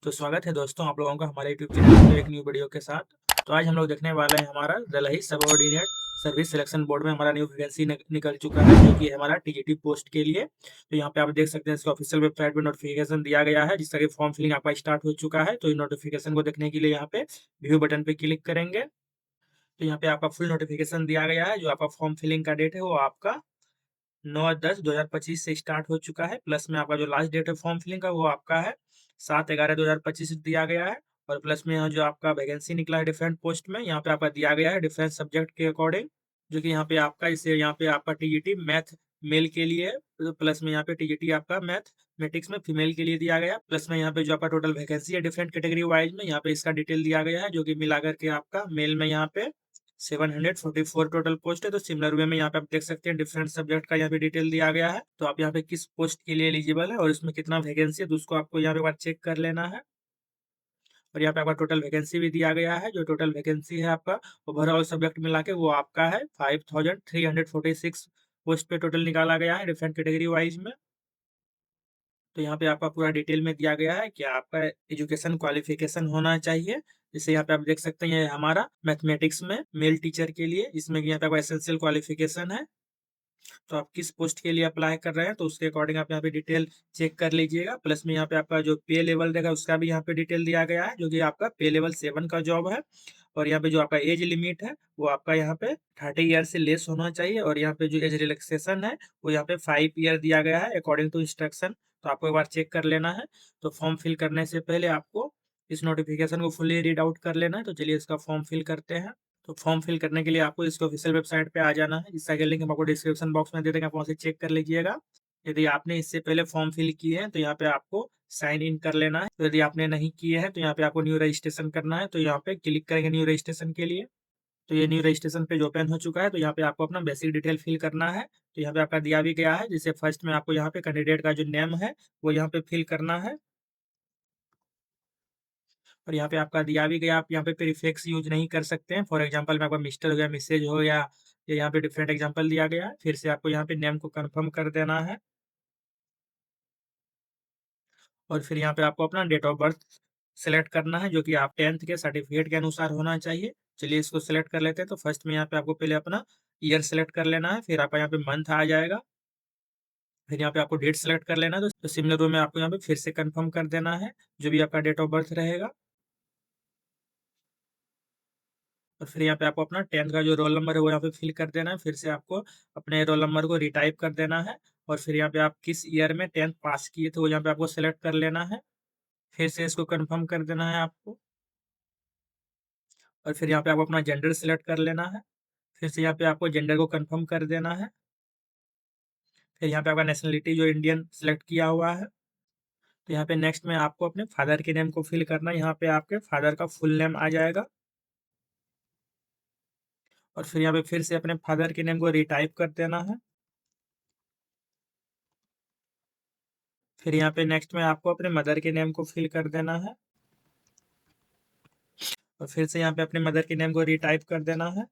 तो स्वागत है दोस्तों आप लोगों का हमारे यूट्यूब चैनल पे एक न्यू वीडियो के साथ। तो आज हम लोग देखने वाले हैं हमारा दलही सबऑर्डिनेट सर्विस सिलेक्शन बोर्ड में हमारा न्यू वैकेंसी निकल चुका है जो कि है हमारा टीजीटी पोस्ट के लिए। तो यहाँ पे आप देख सकते हैं इसका ऑफिशियल वेबसाइट पे नोटिफिकेशन दिया गया है जिसका कि फॉर्म फिलिंग आपका स्टार्ट हो चुका है। तो इस नोटिफिकेशन को देखने के लिए यहाँ पे व्यू बटन पे क्लिक करेंगे। तो यहाँ पे आपका फुल नोटिफिकेशन दिया गया है। जो आपका फॉर्म फिलिंग का डेट है वो आपका 9/10/2025 से स्टार्ट हो चुका है। प्लस में आपका जो लास्ट डेट है फॉर्म फिलिंग का वो आपका है 7/11/2025 दिया गया है। और प्लस में यहाँ जो आपका वैकेंसी निकला है डिफरेंट पोस्ट में यहाँ पे आपका दिया गया है डिफरेंट सब्जेक्ट के अकॉर्डिंग, जो कि यहाँ पे आपका इसे यहाँ पे आपका टीजीटी मैथ मेल के लिए है। तो प्लस में यहाँ पे टीजीटी आपका मैथमेटिक्स में फीमेल के लिए दिया गया। प्लस में यहाँ पे जो आपका टोटल वैकेंसी है डिफरेंट कैटेगरी वाइज में यहाँ पे इसका डिटेल दिया गया है, जो कि मिलाकर के आपका मेल में यहाँ पे 744 टोटल पोस्ट है। तो सिमिलर वे में यहाँ पे आप देख सकते हैं डिफरेंट सब्जेक्ट का यहाँ पे डिटेल दिया गया है। तो आप यहाँ पे किस पोस्ट के लिए एलिजिबल है और इसमें कितना वैकेंसी है तो उसको आपको यहाँ पे एक बार चेक कर लेना है। और यहाँ पे आपका टोटल वैकेंसी भी दिया गया है। जो टोटल वैकेंसी है आपका ओवरऑल सब्जेक्ट मिला के वो आपका है 5346 पोस्ट पे टोटल निकाला गया है डिफरेंट कैटेगरी वाइज में। तो यहाँ पे आपका पूरा डिटेल में दिया गया है कि आपका एजुकेशन क्वालिफिकेशन होना चाहिए। जैसे यहाँ पे आप देख सकते हैं ये हमारा मैथमेटिक्स में मेल टीचर के लिए, जिसमें कि यहाँ पे आपका एसेंशियल क्वालिफिकेशन है। तो आप किस पोस्ट के लिए अप्लाई कर रहे हैं तो उसके अकॉर्डिंग आप यहाँ पे डिटेल चेक कर लीजिएगा। प्लस में यहाँ पे आपका जो पे लेवल रहेगा उसका भी यहाँ पे डिटेल दिया गया है, जो कि आपका पे लेवल 7 का जॉब है। और यहाँ पे जो आपका एज लिमिट है वो आपका यहाँ पे 30 ईयर से लेस होना चाहिए। और यहाँ पे जो एज रिलैक्सेशन है वो यहाँ पे 5 ईयर दिया गया है अकॉर्डिंग टू इंस्ट्रक्शन। तो आपको एक बार चेक कर लेना है। तो फॉर्म फिल करने से पहले आपको इस नोटिफिकेशन को फुल्ली रीड आउट कर लेना है। तो चलिए इसका फॉर्म फिल करते हैं। तो फॉर्म फिल करने के लिए आपको इसके ऑफिशियल वेबसाइट पे आ जाना है, जिसका कि लिंक हम आपको डिस्क्रिप्शन बॉक्स में दे देंगे, आप वहाँ से चेक कर लीजिएगा। यदि आपने इससे पहले फॉर्म फिल किए हैं तो यहाँ पे आपको साइन इन कर लेना है। तो यदि आपने नहीं किए हैं तो यहाँ पे आपको न्यू रजिस्ट्रेशन करना है। तो यहाँ पे क्लिक करेंगे न्यू रजिस्ट्रेशन के लिए। तो ये न्यू रजिस्ट्रेशन पेज ओपन हो चुका है। तो यहाँ पे आपको अपना बेसिक डिटेल फिल करना है। तो यहाँ पे आपका दिया भी गया है, जैसे फर्स्ट में आपको यहाँ पे कैंडिडेट का जो नेम है वो यहाँ पे फिल करना है। और यहाँ पे आपका दिया भी गया, आप यहाँ पे प्रीफिक्स यूज़ नहीं कर सकते हैं। फॉर एग्जांपल में आपका मिस्टर हो गया, मिसेज हो गया, या यहाँ पे डिफरेंट एग्जांपल दिया गया है। फिर से आपको यहाँ पे नेम को कंफर्म कर देना है। और फिर यहाँ पे आपको अपना डेट ऑफ बर्थ सेलेक्ट करना है, जो कि आप 10th के सर्टिफिकेट के अनुसार होना चाहिए। चलिए इसको सेलेक्ट कर लेते हैं। तो फर्स्ट में यहाँ पे आपको पहले अपना ईयर सेलेक्ट कर लेना है, फिर आपका यहाँ पे मंथ आ जाएगा। फिर यहाँ पे आपको डेट सेलेक्ट कर लेना है। तो सिमिलर वे में आपको यहाँ पे फिर से कंफर्म कर देना है, जो भी आपका डेट ऑफ बर्थ रहेगा। और फिर यहाँ पे आपको अपना 10th का जो रोल नंबर है वो यहाँ पे फिल कर देना है। फिर से आपको अपने रोल नंबर को रिटाइप कर देना है। और फिर यहाँ पे आप किस ईयर में 10th पास किए थे वो यहाँ पे आपको सेलेक्ट कर लेना है। फिर से इसको कंफर्म कर देना है आपको। और फिर यहाँ पे आपको अपना जेंडर सेलेक्ट कर लेना है। फिर से यहाँ पे आपको जेंडर को कंफर्म कर देना है। फिर यहाँ पे आपका नेशनलिटी जो इंडियन सेलेक्ट किया हुआ है। तो यहाँ पे नेक्स्ट में आपको अपने फादर के नेम को फिल करना है। यहाँ पे आपके फादर का फुल नेम आ जाएगा। और फिर यहाँ पे फिर से अपने फादर के नेम को रिटाइप कर देना है। फिर यहाँ पे नेक्स्ट में आपको अपने मदर के नेम को फिल कर देना है। और फिर से यहाँ पे अपने मदर के नेम को रिटाइप कर देना है।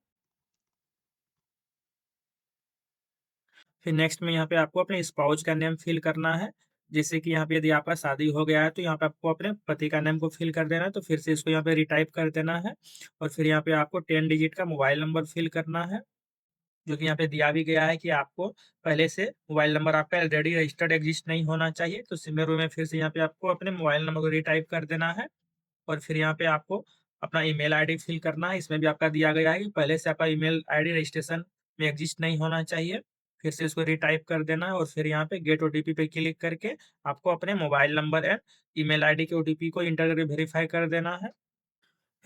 फिर नेक्स्ट में यहाँ पे आपको अपने स्पाउस का नेम फिल करना है। जैसे कि यहाँ पे यदि आपका शादी हो गया है तो यहाँ पे आपको अपने पति का नेम को फिल कर देना है। तो फिर से इसको यहाँ पे रिटाइप कर देना है। और फिर यहाँ पे आपको 10 डिजिट का मोबाइल नंबर फिल करना है, जो कि यहाँ पे दिया भी गया है कि आपको पहले से मोबाइल नंबर आपका ऑलरेडी रजिस्टर्ड एग्जिस्ट नहीं होना चाहिए। तो सिमिलर वे में फिर से यहाँ पे आपको अपने मोबाइल नंबर को रिटाइप कर देना है। और फिर यहाँ पे आपको अपना ईमेल आईडी फिल करना है। इसमें भी आपका दिया गया है कि पहले से आपका ईमेल आईडी रजिस्ट्रेशन में एग्जिस्ट नहीं होना चाहिए। फिर से इसको रिटाइप कर देना है। और फिर यहाँ पे गेट ओटीपी पे क्लिक करके आपको अपने mobile number and email ID के ओटीपी को इंटर करके वेरीफाई कर देना है।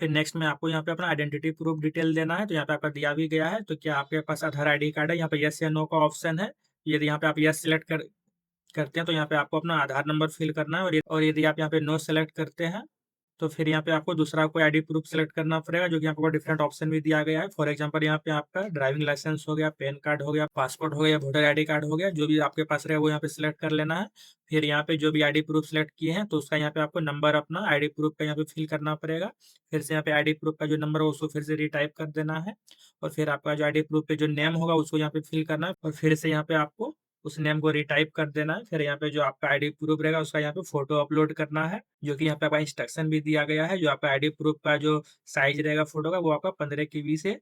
फिर नेक्स्ट में आपको यहाँ पे अपना आइडेंटिटी प्रूफ डिटेल देना है। तो यहाँ पे आपका दिया भी गया है, तो क्या आपके पास आधार आईडी कार्ड है? यहाँ पे यस या नो का ऑप्शन है। यदि यहाँ पे आप यस सिलेक्ट करते हैं तो यहाँ पे आपको अपना आधार नंबर फिल करना है। और यदि आप यहाँ पे नो सेलेक्ट करते हैं तो फिर यहाँ पे आपको दूसरा कोई आईडी प्रूफ सेलेक्ट करना पड़ेगा, जो कि आपको डिफरेंट ऑप्शन भी दिया गया है। फॉर एग्जांपल यहाँ पे आपका ड्राइविंग लाइसेंस हो गया, पैन कार्ड हो गया, पासपोर्ट हो गया, वोटर आईडी कार्ड हो गया, जो भी आपके पास रहे वो यहाँ पे सिलेक्ट कर लेना है। फिर यहाँ पे जो भी आईडी प्रूफ सेलेक्ट किए हैं तो उसका यहाँ पे आपको नंबर अपना आईडी प्रूफ का यहाँ पे फिल करना पड़ेगा। फिर से यहाँ पे आईडी प्रूफ का जो नंबर हो उसको फिर से रिटाइप कर देना है। और फिर आपका जो आईडी प्रूफ पे जो नेम होगा उसको यहाँ पे फिल करना है। और फिर से यहाँ पे आपको उस नेम को रिटाइप कर देना है। फिर यहाँ पे जो आपका आईडी प्रूफ रहेगा उसका यहाँ पे फ़ोटो अपलोड करना है, जो कि यहाँ पे आपका इंस्ट्रक्शन भी दिया गया है। जो आपका आईडी प्रूफ का जो साइज़ रहेगा फ़ोटो का वो आपका 15 केबी से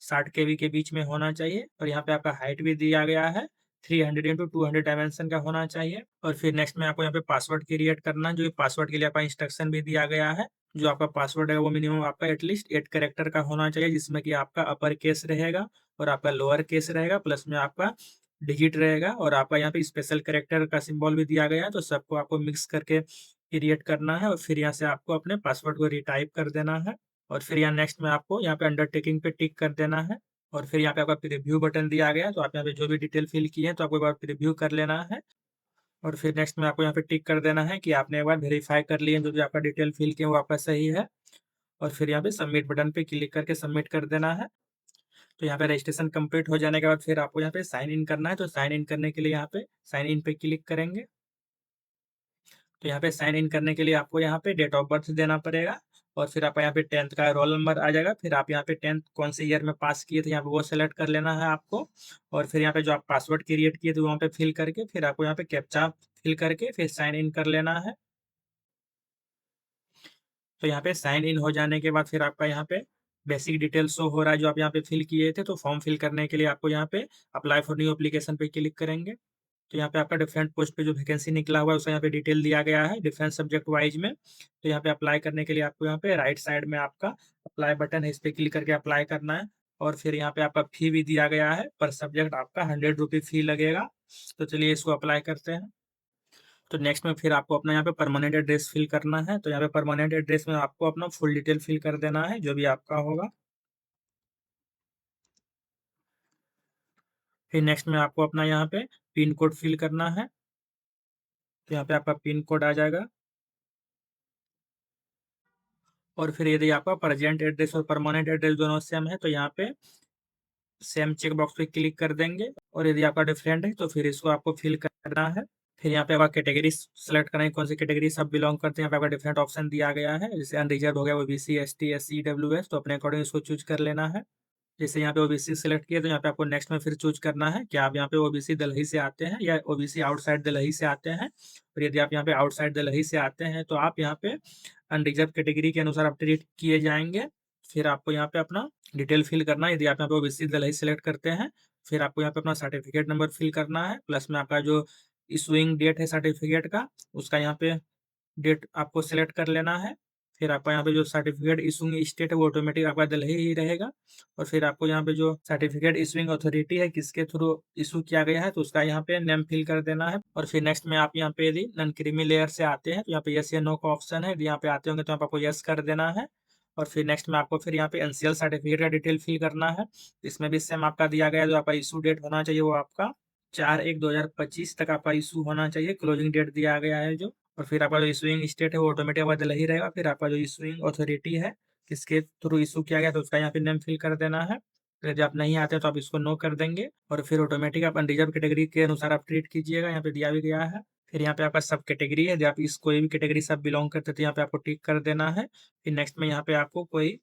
60 केबी के बीच में होना चाहिए, और यहाँ पे आपका हाइट भी दिया गया है 300 इंटू 200 डायमेंशन का होना चाहिए। और फिर नेक्स्ट में आपको यहाँ पे पासवर्ड क्रिएट करना है, जो पासवर्ड के लिए आपका इंस्ट्रक्शन भी दिया गया है। जो आपका पासवर्ड है वो मिनिमम आपका एटलीस्ट 8 कैरेक्टर का होना चाहिए, जिसमें कि आपका अपर केस रहेगा और आपका लोअर केस रहेगा, प्लस में आपका डिजिट रहेगा, और आपका यहाँ पे स्पेशल कैरेक्टर का सिंबल भी दिया गया है। तो सबको आपको मिक्स करके क्रिएट करना है, और फिर यहाँ से आपको अपने पासवर्ड को रिटाइप कर देना है। और फिर यहाँ नेक्स्ट में आपको यहाँ पे अंडरटेकिंग पे टिक कर देना है, और फिर यहाँ पे आपका प्रीव्यू बटन दिया गया है, तो आप यहाँ पे जो भी डिटेल फिल किए हैं तो आपको एक बार प्रीव्यू कर लेना है। और फिर नेक्स्ट में आपको यहाँ पे टिक कर देना है कि आपने एक बार वेरीफाई कर लिए जो भी आपका डिटेल फिल किए वो आपका सही है, और फिर यहाँ पे सबमिट बटन पे क्लिक करके सबमिट कर देना है। तो यहाँ पे रजिस्ट्रेशन कंप्लीट हो जाने के बाद फिर आपको यहाँ पे साइन इन करना है, तो साइन इन करने के लिए यहाँ पे साइन इन पे क्लिक करेंगे। तो यहाँ पे साइन इन करने के लिए आपको यहाँ पे डेट ऑफ बर्थ देना पड़ेगा, और फिर आपका यहाँ पे 10th का रोल नंबर आ जाएगा। फिर आप यहाँ पे 10th कौन से ईयर में पास किए थे यहाँ पे वो सेलेक्ट कर लेना है आपको, और फिर यहाँ पे जो आप पासवर्ड क्रिएट किए थे वहाँ पे फिल करके फिर आपको यहाँ पे कैप्चा फिल करके फिर साइन इन कर लेना है। तो यहाँ पे साइन इन हो जाने के बाद फिर आपका यहाँ पे बेसिक डिटेल शो हो रहा है जो आप यहाँ पे फिल किए थे। तो फॉर्म फिल करने के लिए आपको यहाँ पे अप्लाई फॉर न्यू एप्लीकेशन पे क्लिक करेंगे। तो यहाँ पे आपका डिफरेंट पोस्ट पे जो वैकेंसी निकला हुआ है उसका यहाँ पे डिटेल दिया गया है डिफरेंट सब्जेक्ट वाइज में। तो यहाँ पे अप्लाई करने के लिए आपको यहाँ पे राइट साइड में आपका अप्लाई बटन है, इस पे क्लिक करके अप्लाई करना है। और फिर यहाँ पे आपका फी भी दिया गया है, पर सब्जेक्ट आपका 100 रुपये फी लगेगा। तो चलिए इसको अप्लाई करते हैं। तो नेक्स्ट में फिर आपको अपना यहाँ पे परमानेंट एड्रेस फिल करना है। तो यहाँ पे परमानेंट एड्रेस में आपको अपना फुल डिटेल फिल कर देना है जो भी आपका होगा। फिर नेक्स्ट में आपको अपना यहाँ पे पिन कोड फिल करना है। तो यहाँ पे आपका पिन कोड आ जाएगा, और फिर यदि आपका प्रेजेंट एड्रेस और परमानेंट एड्रेस दोनों सेम है तो यहाँ पे सेम चेक बॉक्स पे क्लिक कर देंगे, और यदि आपका डिफरेंट है तो फिर इसको आपको फिल करना है। फिर यहाँ पे आपका कैटेगरी सेलेक्ट करना है, कौन सी कैटेगरी सब बिलोंग करते हैं। यहाँ पे आपका डिफरेंट ऑप्शन दिया गया है, जैसे अनरिजर्व हो गया, ओबीसी, एसटी, एससी, ईडब्ल्यूएस, तो अपने अकॉर्डिंग इसको चूज कर लेना है। जैसे यहाँ पे ओबीसी सेलेक्ट किया तो यहाँ पे आपको नेक्स्ट में फिर चूज करना है कि आप यहाँ पे ओबीसी दलही से आते हैं या ओबीसी आउटसाइड दलही से आते हैं। और यदि आप यहाँ पे आउटसाइड दलही से आते हैं तो आप यहाँ पे अनरिजर्व कैटेगरी के अनुसार आप ट्रीट किए जाएंगे। फिर आपको यहाँ पे अपना डिटेल फिल करना है। यदि आप यहाँ पे ओबीसी दलही सेलेक्ट करते हैं फिर आपको यहाँ पे अपना सर्टिफिकेट नंबर फिल करना है, प्लस में आपका जो इशूइंग डेट है सर्टिफिकेट का उसका यहाँ पे डेट आपको सेलेक्ट कर लेना है। फिर आपका यहाँ पे जो सर्टिफिकेट इशूइंग स्टेट है वो ऑटोमेटिक आपका दिल्ली ही रहेगा, और फिर आपको यहाँ पे जो सर्टिफिकेट इशूइंग अथॉरिटी है किसके थ्रू इशू किया गया है तो उसका यहाँ पे नेम फिल कर देना है। और फिर नेक्स्ट में आप यहाँ पे यदि नॉन क्रीमी लेयर से आते हैं तो यहाँ पे यस या नो का ऑप्शन है, यदि यहाँ पे आते होंगे तो यहाँ पे आपको यस कर देना है। और फिर नेक्स्ट में आपको फिर यहाँ पे एनसीएल सर्टिफिकेट का डिटेल फिल करना है। इसमें भी सेम आपका दिया गया है, जो आपका इशू डेट होना चाहिए वो आपका 4/1/2025 तक आपका इशू होना चाहिए, क्लोजिंग डेट दिया गया है जो। और फिर आपका जो इशूइंग स्टेट है वो ऑटोमेटिक बदल ही रहेगा। फिर आपका जो इशूइंग अथॉरिटी है किसके थ्रू इशू किया गया तो उसका यहाँ पे नेम फिल कर देना है। फिर यदि आप नहीं आते तो आप इसको नो कर देंगे, और फिर ऑटोमेटिक आप अनरिजर्व कैटेगरी के अनुसार आप ट्रीट कीजिएगा, यहाँ पे दिया भी गया है। फिर यहाँ पे आपका सब कैटेगरी है, यदि आप इस कोई भी कैटेगरी सब बिलोंग करते हैं तो यहाँ पे आपको टिक कर देना है। फिर नेक्स्ट में यहाँ पे आपको कोई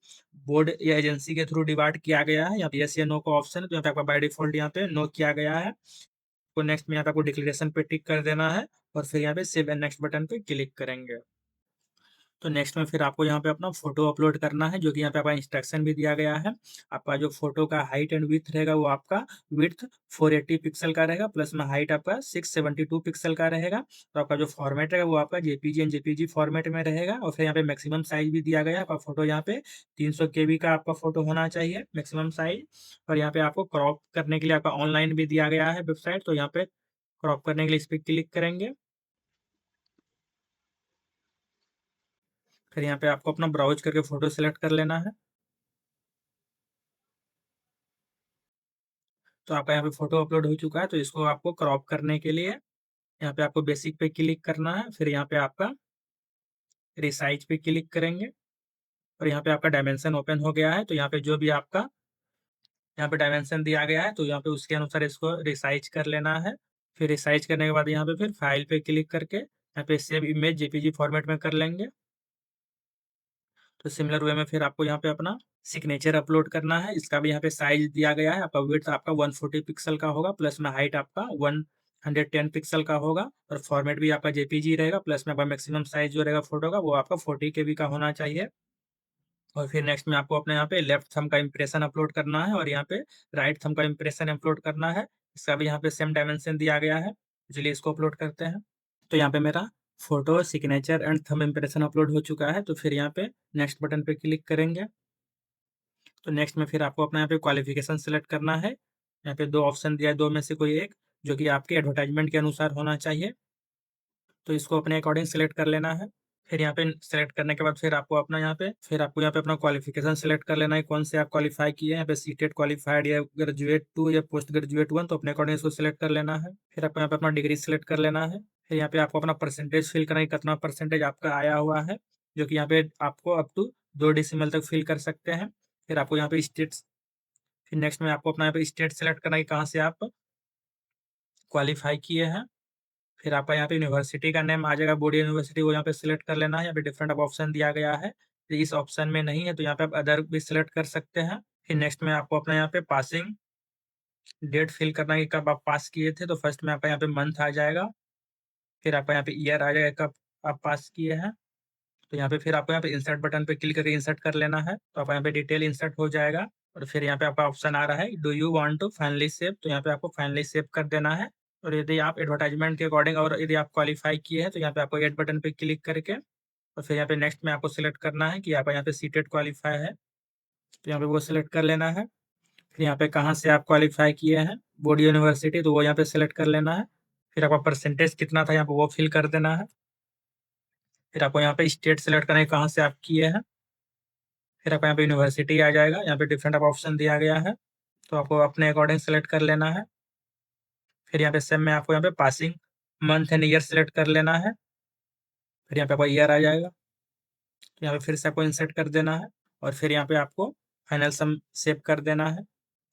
बोर्ड या एजेंसी के थ्रू डिवाइड किया गया है, यहाँ पे यस या नो का ऑप्शन है तो यहाँ पे आपका बाय डिफॉल्ट यहाँ पे नो किया गया है। तो नेक्स्ट में यहाँ पे आपको डिक्लेरेशन पे टिक कर देना है, और फिर यहाँ पे सेव एंड नेक्स्ट बटन पे क्लिक करेंगे। तो नेक्स्ट में फिर आपको यहाँ पे अपना फ़ोटो अपलोड करना है, जो कि यहाँ पे आपका इंस्ट्रक्शन भी दिया गया है। आपका जो फ़ोटो का हाइट एंड विड्थ रहेगा वो आपका विड्थ 480 पिक्सल का रहेगा, प्लस में हाइट आपका 672 पिक्सल का रहेगा। तो आपका जो फॉर्मेट रहेगा वो आपका जेपीजी एंड जेपीजी फॉर्मेट में रहेगा। और फिर यहाँ पे मैक्सिमम साइज़ भी दिया गया है। आपका फ़ोटो यहाँ पे 300 केबी का आपका फ़ोटो होना चाहिए मैक्सिमम साइज़। और यहाँ पे आपको क्रॉप करने के लिए आपका ऑनलाइन भी दिया गया है वेबसाइट, तो यहाँ पे क्रॉप करने के लिए इस पे क्लिक करेंगे। फिर यहाँ पे आपको अपना ब्राउज़ करके फ़ोटो सेलेक्ट कर लेना है। तो आपका यहाँ पे फ़ोटो अपलोड हो चुका है, तो इसको आपको क्रॉप करने के लिए यहाँ पे आपको बेसिक पे क्लिक करना है। फिर यहाँ पे आपका रिसाइज़ पे क्लिक करेंगे, और यहाँ पे आपका डायमेंशन ओपन हो गया है। तो यहाँ पे जो भी आपका यहाँ पे डायमेंशन दिया गया है तो यहाँ पे उसके अनुसार इसको रिसाइज़ कर लेना है। फिर रिसाइज़ करने के बाद यहाँ पे फिर फाइल पे क्लिक करके यहाँ पे सेव इमेज जेपीजी फॉर्मेट में कर लेंगे। तो सिमिलर वे में फिर आपको यहाँ पे अपना सिग्नेचर अपलोड करना है। इसका भी यहाँ पे साइज़ दिया गया है। आपका विड्थ आपका 140 पिक्सल का होगा, प्लस में हाइट आपका 1 110 पिक्सल का होगा और फॉर्मेट भी आपका जेपीजी रहेगा, प्लस में आपका मैक्सिमम साइज़ जो रहेगा फ़ोटो का वो आपका 40 केबी का होना चाहिए। और फिर नेक्स्ट में आपको अपने यहाँ पे लेफ्ट थंब का इम्प्रेशन अपलोड करना है और यहाँ पे राइट थंब का इम्प्रेशन अपलोड करना है। इसका भी यहाँ पे सेम डायमेंशन दिया गया है, चलिए इसको अपलोड करते हैं। तो यहाँ पे मेरा photo, signature and thumb impression upload हो चुका है, तो फिर यहाँ पे नेक्स्ट बटन पे क्लिक करेंगे। तो नेक्स्ट में फिर आपको अपना यहाँ पे क्वालिफ़िकेशन सेलेक्ट करना है। यहाँ पे 2 ऑप्शन दिया है, 2 में से कोई एक, जो कि आपके एडवर्टाइज़मेंट के अनुसार होना चाहिए। तो इसको अपने अकॉर्डिंग सेलेक्ट कर लेना है। फिर यहाँ पे सेलेक्ट करने के बाद फिर आपको यहाँ पे अपना क्वालिफ़िकेशन सेलेक्ट कर लेना है, कौन से आप क्वालीफाई किए हैं, यहाँ पे सीटेट क्वालिफाइड या ग्रेजुएट 2 या पोस्ट ग्रेजुएट 1, तो अपने अकॉर्डिंग इसको सेलेक्ट कर लेना है। फिर आपको यहाँ पे अपना डिग्री सेलेक्ट कर लेना है। फिर यहाँ पे आपको अपना परसेंटेज फिल करना है, कितना परसेंटेज आपका आया हुआ है, जो कि यहाँ पे आपको अप टू 2 डेसिमल तक फिल कर सकते हैं। फिर आपको यहाँ पे स्टेट्स फिर नेक्स्ट में आपको अपना यहाँ पे स्टेट सेलेक्ट करना है कि कहाँ से आप क्वालीफाई किए हैं। फिर आपका यहाँ पे यूनिवर्सिटी का नेम आ जाएगा, बोर्ड यूनिवर्सिटी, वो यहाँ पे सिलेक्ट कर लेना है। यहाँ पे डिफरेंट ऑप्शन दिया गया है, तो इस ऑप्शन में नहीं है तो यहाँ पे आप अदर भी सिलेक्ट कर सकते हैं। फिर नेक्स्ट में आपको अपना यहाँ पे पासिंग डेट फिल करना है कि कब आप पास किए थे, तो फर्स्ट में आपका यहाँ पे मंथ आ जाएगा, फिर आपका यहाँ पे ईयर आ जाएगा कब आप पास किए हैं। तो यहाँ पे फिर आपको यहाँ पे इंसर्ट बटन पे क्लिक करके इंसर्ट कर लेना है, तो आपका यहाँ पे डिटेल इंसर्ट हो जाएगा। और फिर यहाँ पे आपका ऑप्शन आ रहा है do you want to finally save, तो यहाँ पे आपको फाइनली सेव कर देना है। और यदि आप एडवर्टाइजमेंट के अकॉर्डिंग और यदि आप क्वालीफाई किए हैं तो यहाँ पे आपको एड बटन पे क्लिक करके और फिर यहाँ पे नेक्स्ट में आपको सिलेक्ट करना है कि आपका यहाँ पे सीटेट क्वालीफाई है, तो यहाँ पे वो सिलेक्ट कर लेना है। फिर यहाँ पे कहाँ से आप क्वालीफाई किए हैं, बोर्ड यूनिवर्सिटी, तो वो यहाँ पे सिलेक्ट कर लेना है। फिर आपका परसेंटेज कितना था यहाँ पे वो फिल कर देना है। फिर आपको यहाँ पे स्टेट सेलेक्ट करना है कहाँ से आप किए हैं। फिर आपको यहाँ पे यूनिवर्सिटी आ जाएगा, यहाँ पे डिफरेंट ऑप्शन दिया गया है, तो आपको अपने अकॉर्डिंग सेलेक्ट कर लेना है। फिर यहाँ पे सेम में आपको यहाँ पे passing month and year select कर लेना है। फिर यहाँ पे आपका ईयर आ जाएगा, तो यहाँ पे फिर से आपको इंसर्ट कर देना है और फिर यहाँ पे आपको फाइनल सम सेव कर देना है।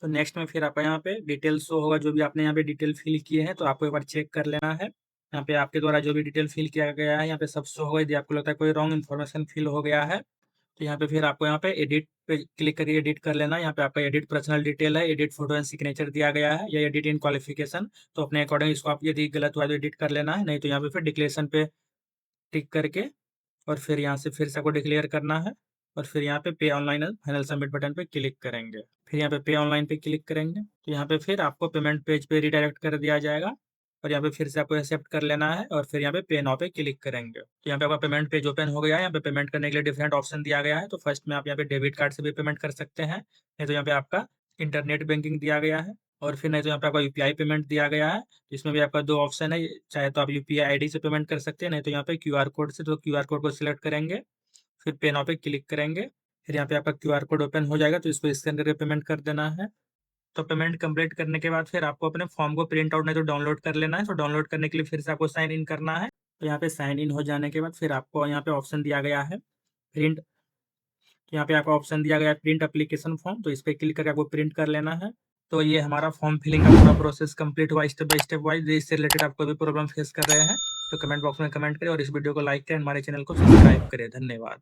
तो नेक्स्ट में फिर आपका यहाँ पे डिटेल शो होगा, जो भी आपने यहाँ पे डिटेल फिल किए हैं, तो आपको एक बार चेक कर लेना है। यहाँ पे आपके द्वारा जो भी डिटेल फिल किया गया है यहाँ पे सब शो होगा। यदि आपको लगता है कोई रॉन्ग इन्फॉर्मेशन फिल हो गया है तो यहाँ पे फिर आपको यहाँ पे एडिट पे क्लिक करके एडिट कर लेना है। यहाँ पे आपका एडिट पर्सनल डिटेल है, एडिट फोटो एंड सिग्नेचर दिया गया है, या एडिट इन क्वालिफिकेशन, तो अपने अकॉर्डिंग इसको आप यदि गलत हुआ तो एडिट कर लेना है, नहीं तो यहाँ पे फिर डिक्लेरेशन पे टिक करके और फिर यहाँ से फिर से आपको डिक्लेयर करना है और फिर यहाँ पे पे ऑनलाइन फाइनल सबमिट बटन पे क्लिक करेंगे। फिर यहाँ पे ऑनलाइन पे क्लिक करेंगे तो यहाँ पे फिर आपको पेमेंट पेज पे रिडायरेक्ट कर दिया जाएगा और यहाँ पे फिर से आपको एक्सेप्ट कर लेना है और फिर यहाँ पे नाउ पे क्लिक करेंगे। तो यहाँ पे आपका पेमेंट पेज ओपन हो गया है। यहाँ पे पेमेंट करने के लिए डिफरेंट ऑप्शन दिया गया है, तो फर्स्ट में आप यहाँ पे डेबिट कार्ड से भी पेमेंट कर सकते हैं, नहीं तो यहाँ पे आपका इंटरनेट बैंकिंग दिया गया है और फिर नहीं तो यहाँ पे आपका यूपीआई पेमेंट दिया गया है। इसमें भी आपका 2 ऑप्शन है, चाहे तो आप यूपीआई आईडी से पेमेंट कर सकते हैं, नहीं तो यहाँ पे क्यूआर कोड से, तो क्यूआर कोड को सिलेक्ट करेंगे, फिर पे नाउ पे क्लिक करेंगे, फिर यहाँ पे आपका क्यूआर कोड ओपन हो जाएगा, तो इसको स्कैन करके पेमेंट कर देना है। तो पेमेंट कंप्लीट करने के बाद फिर आपको अपने फॉर्म को प्रिंट आउट नहीं तो डाउनलोड कर लेना है। तो डाउनलोड करने के लिए फिर से आपको साइन इन करना है। तो यहाँ पे साइन इन हो जाने के बाद फिर आपको यहाँ पे ऑप्शन दिया गया है प्रिंट, यहाँ पे आपका ऑप्शन दिया गया है प्रिंट एप्लीकेशन फॉर्म, तो इस पे क्लिक करके आपको प्रिंट कर लेना है। तो ये हमारा फॉर्म फिलिंग का पूरा प्रोसेस कंप्लीट हुआ स्टेप बाय स्टेप वाइज। इससे रिलेटेड आप कोई भी प्रॉब्लम फेस कर रहे हैं तो कमेंट बॉक्स में कमेंट करें और इस वीडियो को लाइक करें, हमारे चैनल को सब्सक्राइब करें। धन्यवाद।